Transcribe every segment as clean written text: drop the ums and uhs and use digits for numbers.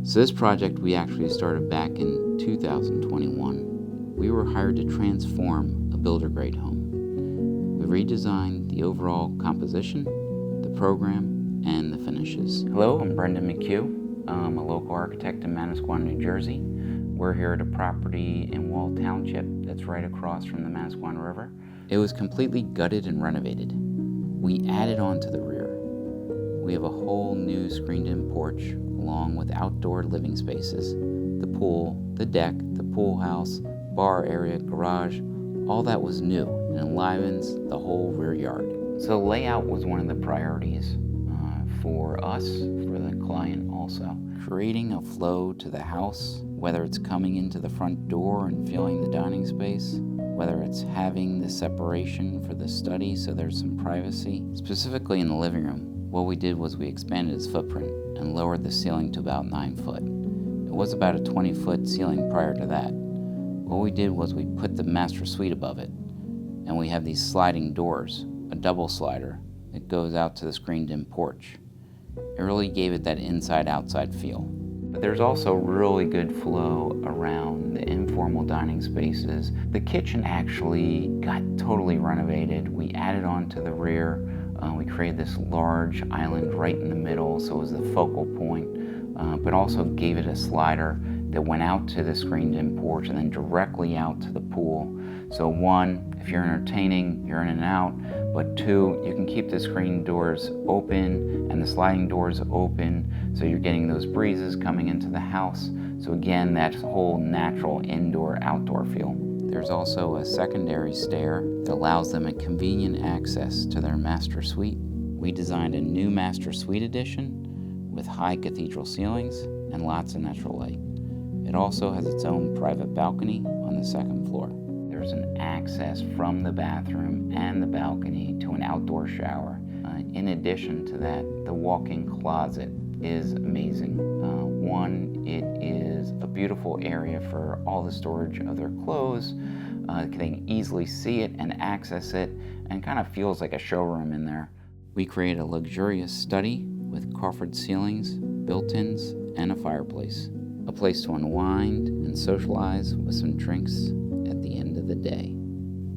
So this project we actually started back in 2021. We were hired to transform a builder-grade home. We redesigned the overall composition, the program, and the finishes. Hello, I'm Brendan McHugh. I'm a local architect in Manasquan, New Jersey. We're here at a property in Wall Township that's right across from the Manasquan River. It was completely gutted and renovated. We added on to the rear. We have a whole new screened-in porch along with outdoor living spaces, the pool, the deck, the pool house, bar area, garage. All that was new and enlivens the whole rear yard. So layout was one of the priorities for us, for the client also. Creating a flow to the house, whether it's coming into the front door and feeling the dining space, whether it's having the separation for the study so there's some privacy. Specifically in the living room, what we did was we expanded its footprint and lowered the ceiling to about 9 foot. It was about a 20-foot ceiling prior to that. What we did was we put the master suite above it, and we have these sliding doors, a double slider that goes out to the screened-in porch. It really gave it that inside-outside feel. But there's also really good flow around the informal dining spaces. The kitchen actually got totally renovated. We added on to the rear. We created this large island right in the middle, so it was the focal point, but also gave it a slider that went out to the screened-in porch and then directly out to the pool. So one, if you're entertaining, you're in and out, but two, you can keep the screen doors open and the sliding doors open, so you're getting those breezes coming into the house. So again, that whole natural indoor-outdoor feel. There's also a secondary stair that allows them a convenient access to their master suite. We designed a new master suite addition with high cathedral ceilings and lots of natural light. It also has its own private balcony on the second floor. There's an access from the bathroom and the balcony to an outdoor shower. In addition to that, the walk-in closet is amazing. One, it is a beautiful area for all the storage of their clothes. They can easily see it and access it, and kind of feels like a showroom in there. We created a luxurious study with coffered ceilings, built-ins, and a fireplace. A place to unwind and socialize with some drinks at the end of the day.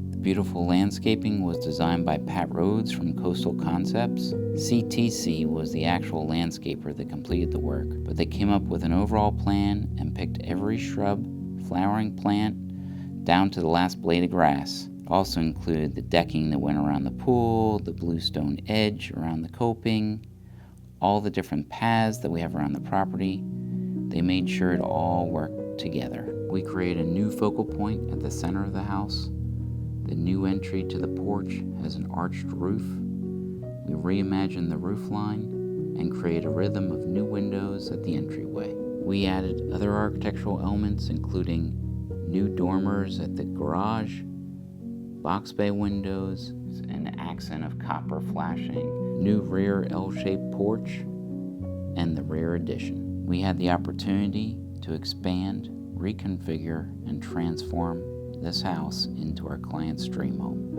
The beautiful landscaping was designed by Pat Rhodes from Coastal Concepts. CTC was the actual landscaper that completed the work, but they came up with an overall plan and picked every shrub, flowering plant, down to the last blade of grass. It also included the decking that went around the pool, the bluestone edge around the coping, all the different paths that we have around the property. They made sure it all worked together. We created a new focal point at the center of the house. The new entry to the porch has an arched roof. We reimagined the roof line and created a rhythm of new windows at the entryway. We added other architectural elements, including new dormers at the garage, box bay windows, an accent of copper flashing, new rear L-shaped porch, and the rear addition. We had the opportunity to expand, reconfigure, and transform this house into our client's dream home.